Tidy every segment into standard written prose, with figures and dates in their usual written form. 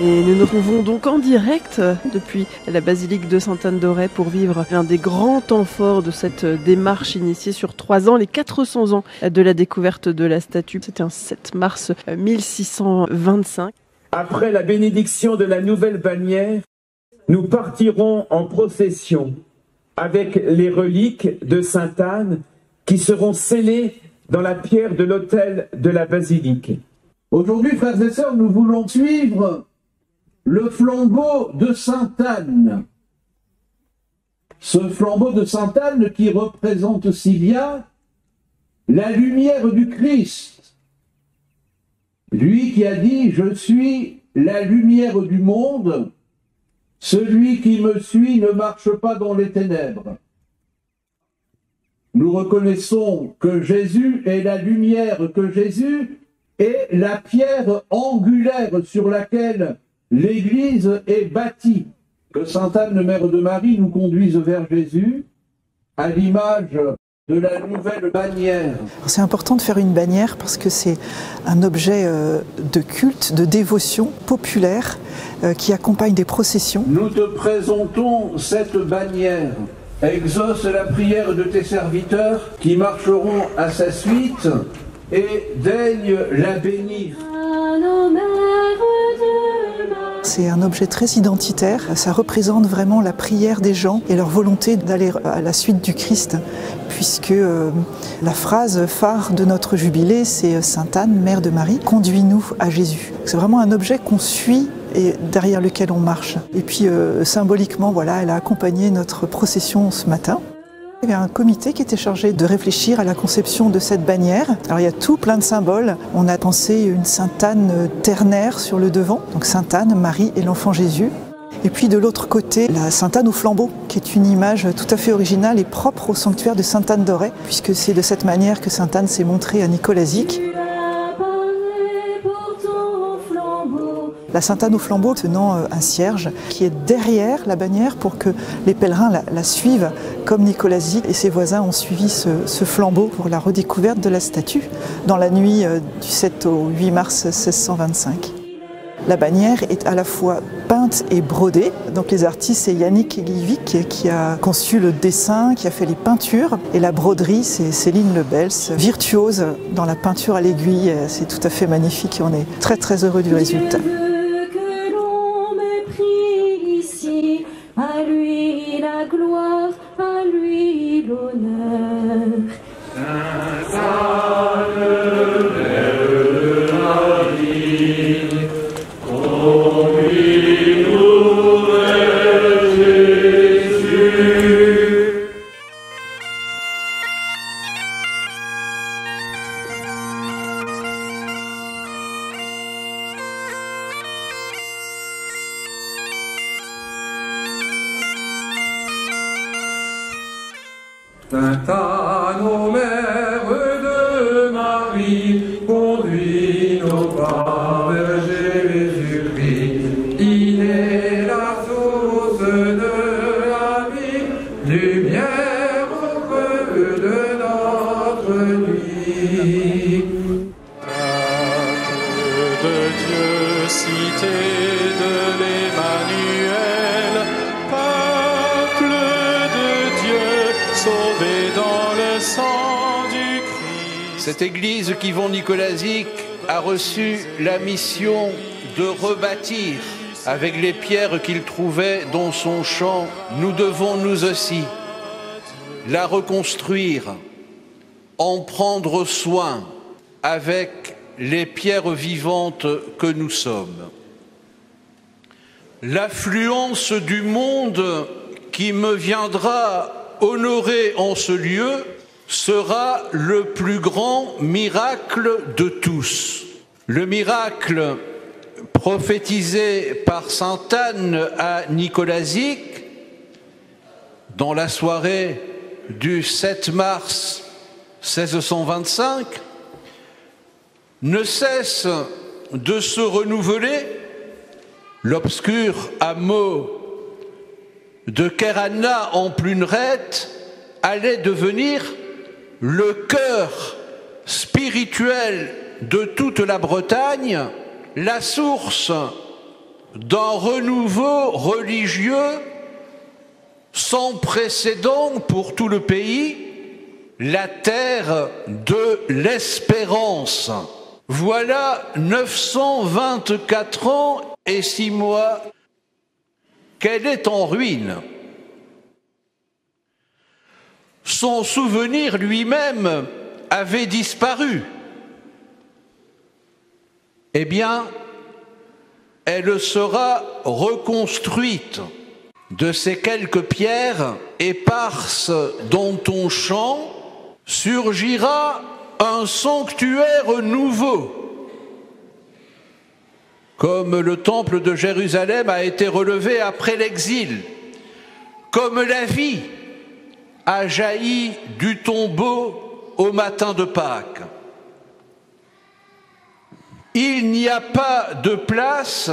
Et nous nous retrouvons donc en direct depuis la basilique de Sainte-Anne-d'Auray pour vivre l'un des grands temps forts de cette démarche initiée sur 3 ans, les 400 ans de la découverte de la statue. C'était un 7 mars 1625. Après la bénédiction de la nouvelle bannière, nous partirons en procession avec les reliques de Sainte-Anne qui seront scellées dans la pierre de l'autel de la basilique. Aujourd'hui, frères et sœurs, nous voulons suivre le flambeau de Sainte-Anne. Ce flambeau de Sainte-Anne qui représente aussi bien la lumière du Christ. Lui qui a dit « Je suis la lumière du monde, celui qui me suit ne marche pas dans les ténèbres. » Nous reconnaissons que Jésus est la lumière, que Jésus est la pierre angulaire sur laquelle l'Église est bâtie. Que Sainte Anne, Mère de Marie, nous conduise vers Jésus à l'image de la nouvelle bannière. C'est important de faire une bannière parce que c'est un objet de culte, de dévotion populaire qui accompagne des processions. Nous te présentons cette bannière. Exauce la prière de tes serviteurs qui marcheront à sa suite et daigne la bénir. C'est un objet très identitaire, ça représente vraiment la prière des gens et leur volonté d'aller à la suite du Christ, puisque la phrase phare de notre jubilé, c'est « Sainte Anne, Mère de Marie, conduis-nous à Jésus ». C'est vraiment un objet qu'on suit et derrière lequel on marche. Et puis symboliquement, voilà, elle a accompagné notre procession ce matin. Il y a un comité qui était chargé de réfléchir à la conception de cette bannière. Alors il y a tout plein de symboles. On a pensé une Sainte Anne ternaire sur le devant, donc Sainte Anne, Marie et l'enfant Jésus. Et puis de l'autre côté, la Sainte Anne au flambeau, qui est une image tout à fait originale et propre au sanctuaire de Sainte-Anne-d'Auray, puisque c'est de cette manière que Sainte Anne s'est montrée à Nicolas-Zic. La Sainte Anne au flambeau tenant un cierge qui est derrière la bannière pour que les pèlerins la suivent comme Nicolas-Zic et ses voisins ont suivi ce flambeau pour la redécouverte de la statue dans la nuit du 7 au 8 mars 1625. La bannière est à la fois peinte et brodée. Donc les artistes, c'est Yannick Guivic qui a conçu le dessin, qui a fait les peintures. Et la broderie, c'est Céline Lebels, virtuose dans la peinture à l'aiguille. C'est tout à fait magnifique et on est très très heureux du résultat. À lui la gloire, à lui l'honneur. Sainte Anne, Mère de Marie, conduis-nous vers Jésus. Sainte Anne, ô Mère de Marie, conduis nos pas vers Jésus-Christ. Il est la source de la vie, lumière au creux de notre nuit. Peuple de Dieu, cité de l'Emmanuel, peuple de Dieu, sauvé dans le sang du Christ. Cette église qu'Yvon Nicolas-Zic a reçu la mission de rebâtir avec les pierres qu'il trouvait dans son champ. Nous devons nous aussi la reconstruire, en prendre soin avec les pierres vivantes que nous sommes. L'affluence du monde qui me viendra honorer en ce lieu sera le plus grand miracle de tous. Le miracle prophétisé par Sainte Anne à Nicolas-Zic dans la soirée du 7 mars 1625 ne cesse de se renouveler. L'obscur hameau de Keranna en Pluneret allait devenir le cœur spirituel de toute la Bretagne, la source d'un renouveau religieux sans précédent pour tout le pays, la terre de l'espérance. Voilà 924 ans et 6 mois qu'elle est en ruine. Son souvenir lui-même avait disparu. Eh bien, elle sera reconstruite. De ces quelques pierres éparses dans ton champ surgira un sanctuaire nouveau. Comme le temple de Jérusalem a été relevé après l'exil, comme la vie a jailli du tombeau au matin de Pâques. Il n'y a pas de place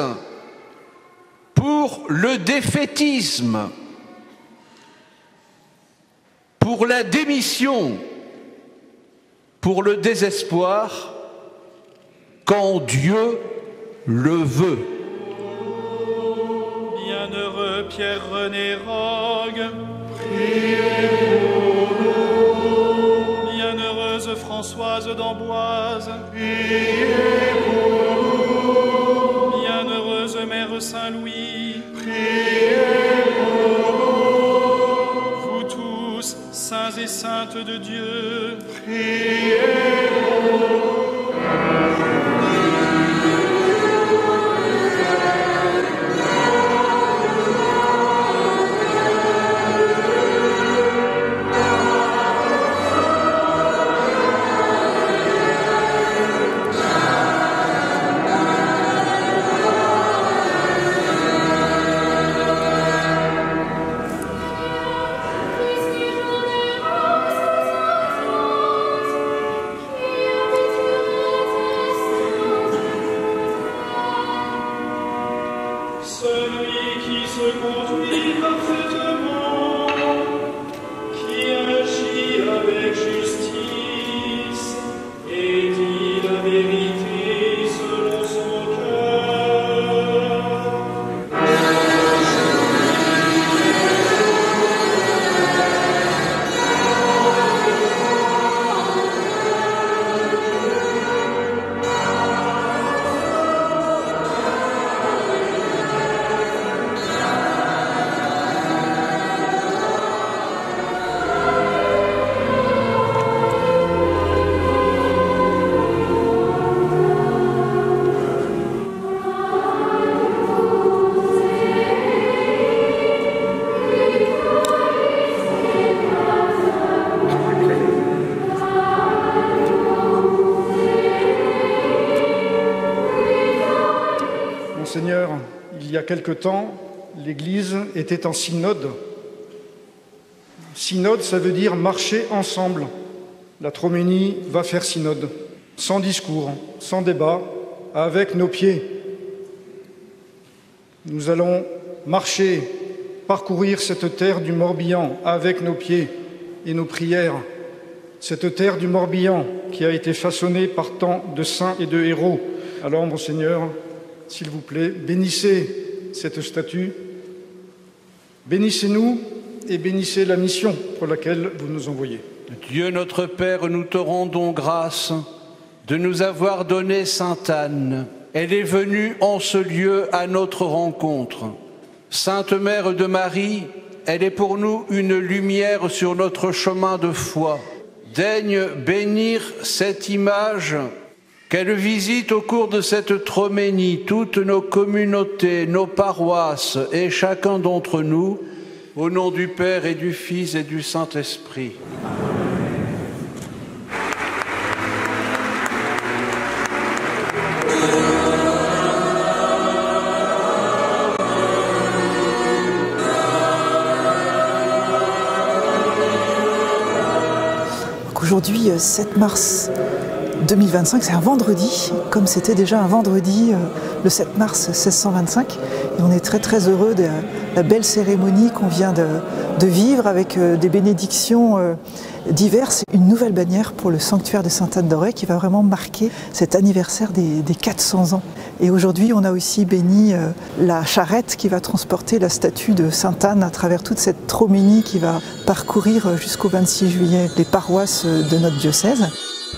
pour le défaitisme, pour la démission, pour le désespoir, quand Dieu le veut. Bienheureux Pierre-René Rogue, priez pour nous. Bienheureuse Françoise d'Amboise, Priez pour nous. Bienheureuse Mère Saint-Louis, Priez pour nous. vous tous, saints et saintes de Dieu, Priez pour nous. celui qui se conduit parfaitement, qui agit avec justice et dit la vérité selon son cœur. Monseigneur, il y a quelque temps, l'Église était en synode. Synode, ça veut dire marcher ensemble. La Troménie va faire synode, sans discours, sans débat, avec nos pieds. Nous allons marcher, parcourir cette terre du Morbihan avec nos pieds et nos prières. Cette terre du Morbihan qui a été façonnée par tant de saints et de héros. Alors, Monseigneur, s'il vous plaît, bénissez cette statue, bénissez-nous et bénissez la mission pour laquelle vous nous envoyez. Dieu notre Père, nous te rendons grâce de nous avoir donné Sainte Anne. Elle est venue en ce lieu à notre rencontre. Sainte Mère de Marie, elle est pour nous une lumière sur notre chemin de foi. Daigne bénir cette image, qu'elle visite au cours de cette Troménie toutes nos communautés, nos paroisses et chacun d'entre nous, au nom du Père et du Fils et du Saint-Esprit. Aujourd'hui, 7 mars 2025, c'est un vendredi, comme c'était déjà un vendredi le 7 mars 1625. Et on est très très heureux de la belle cérémonie qu'on vient de vivre avec des bénédictions diverses. Une nouvelle bannière pour le sanctuaire de Sainte-Anne d'Auray qui va vraiment marquer cet anniversaire des 400 ans. Et aujourd'hui, on a aussi béni la charrette qui va transporter la statue de Sainte-Anne à travers toute cette troménie qui va parcourir jusqu'au 26 juillet les paroisses de notre diocèse.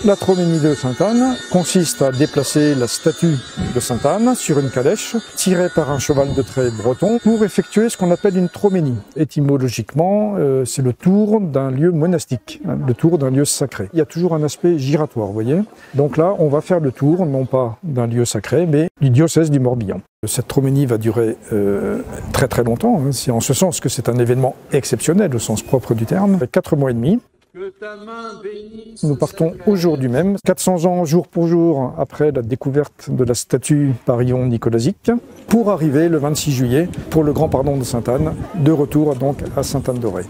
La troménie de Sainte-Anne consiste à déplacer la statue de Sainte-Anne sur une calèche tirée par un cheval de trait breton pour effectuer ce qu'on appelle une troménie. Étymologiquement, c'est le tour d'un lieu monastique, le tour d'un lieu sacré. Il y a toujours un aspect giratoire, vous voyez. Donc là, on va faire le tour, non pas d'un lieu sacré, mais du diocèse du Morbihan. Cette troménie va durer très très longtemps. C'est en ce sens que c'est un événement exceptionnel au sens propre du terme. 4 mois et demi. Nous partons aujourd'hui même, 400 ans jour pour jour après la découverte de la statue par Ion Nicolazic, pour arriver le 26 juillet pour le grand pardon de Sainte-Anne, de retour donc à Sainte-Anne-d'Auray.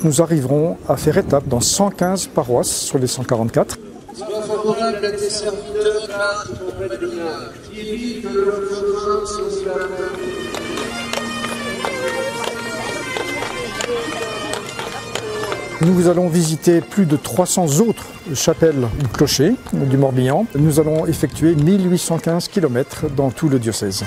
Nous arriverons à faire étape dans 115 paroisses sur les 144. Sois favorable à tes serviteurs, car auprès de moi, qui évite le chemin sur la terre. Nous allons visiter plus de 300 autres chapelles ou clochers du Morbihan. Nous allons effectuer 1815 km dans tout le diocèse.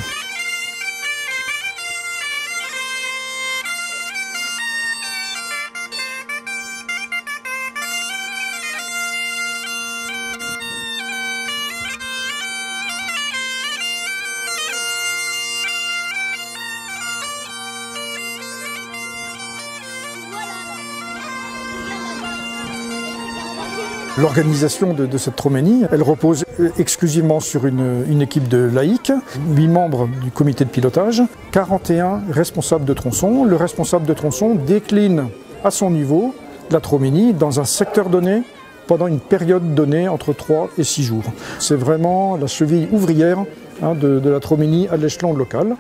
L'organisation de cette troménie, elle repose exclusivement sur une équipe de laïcs, 8 membres du comité de pilotage, 41 responsables de tronçon. Le responsable de tronçon décline à son niveau la troménie dans un secteur donné pendant une période donnée entre 3 et 6 jours. C'est vraiment la cheville ouvrière de la troménie à l'échelon local.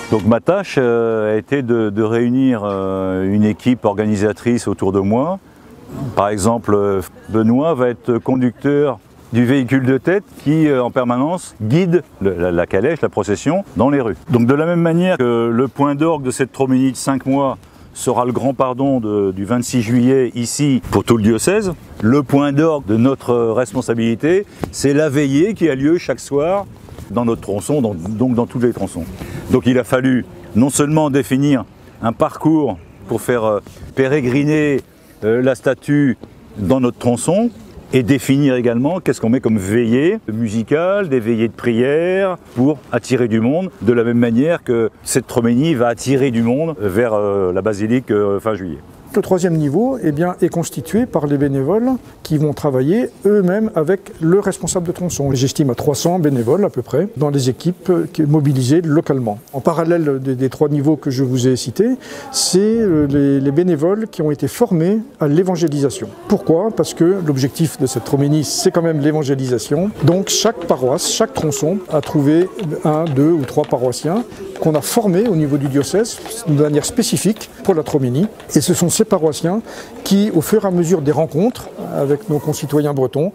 Donc ma tâche a été de réunir une équipe organisatrice autour de moi. Par exemple, Benoît va être conducteur du véhicule de tête qui, en permanence, guide la calèche, la procession, dans les rues. Donc de la même manière que le point d'orgue de cette troménie de 5 mois sera le grand pardon du 26 juillet ici pour tout le diocèse, le point d'orgue de notre responsabilité, c'est la veillée qui a lieu chaque soir dans notre tronçon, donc dans tous les tronçons. Donc il a fallu non seulement définir un parcours pour faire pérégriner la statue dans notre tronçon, et définir également qu'est-ce qu'on met comme veillée musicale, des veillées de prière pour attirer du monde, de la même manière que cette troménie va attirer du monde vers la basilique fin juillet. Le troisième niveau est constitué par les bénévoles qui vont travailler eux-mêmes avec le responsable de tronçon. J'estime à 300 bénévoles à peu près dans les équipes mobilisées localement. En parallèle des 3 niveaux que je vous ai cités, c'est les bénévoles qui ont été formés à l'évangélisation. Pourquoi? Parce que l'objectif de cette troménie, c'est quand même l'évangélisation. Donc chaque paroisse, chaque tronçon a trouvé 1, 2 ou 3 paroissiens qu'on a formés au niveau du diocèse de manière spécifique pour la troménie. Et ce sont ces paroissiens qui, au fur et à mesure des rencontres avec nos concitoyens bretons,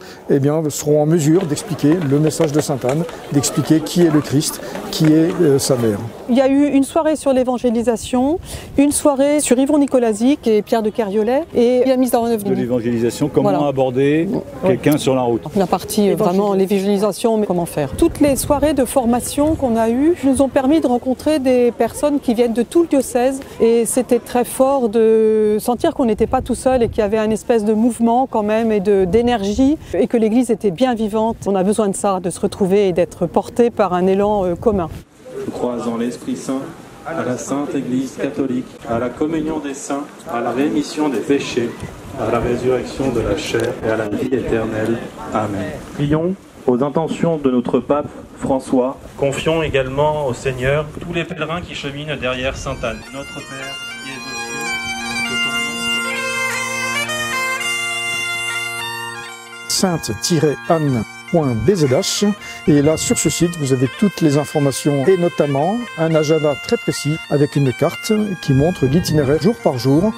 seront en mesure d'expliquer le message de Sainte-Anne, d'expliquer qui est le Christ, qui est sa mère. Il y a eu une soirée sur l'évangélisation, une soirée sur Yvon Nicolazic et Pierre de Kerviolet, et la mise en œuvre de l'évangélisation, comment aborder quelqu'un sur la route. La partie vraiment l'évangélisation, mais comment faire. Toutes les soirées de formation qu'on a eues nous ont permis de rencontrer des personnes qui viennent de tout le diocèse, et c'était très fort de sentir qu'on n'était pas tout seul et qu'il y avait un espèce de mouvement quand même et d'énergie, et que l'Église était bien vivante. On a besoin de ça, de se retrouver et d'être porté par un élan commun. Je crois en l'Esprit Saint, à la Sainte Église catholique, à la communion des saints, à la rémission des péchés, à la résurrection de la chair et à la vie éternelle. Amen. Prions aux intentions de notre pape François. Confions également au Seigneur tous les pèlerins qui cheminent derrière Sainte-Anne. Notre Père qui es aux cieux, que ton nom soit sainte-anne.bzh, et là sur ce site vous avez toutes les informations et notamment un agenda très précis avec une carte qui montre l'itinéraire jour par jour.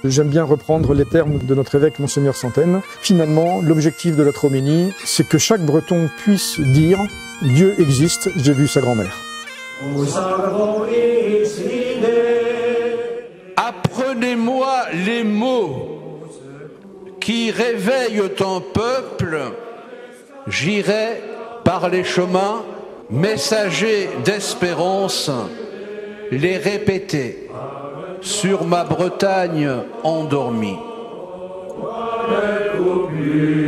J'aime bien reprendre les termes de notre évêque Monseigneur Santaine. Finalement, l'objectif de la troménie, c'est que chaque Breton puisse dire « Dieu existe, j'ai vu sa grand-mère ». Nous avons ici des les mots qui réveillent ton peuple, j'irai par les chemins, messagers d'espérance, les répéter sur ma Bretagne endormie. Amen.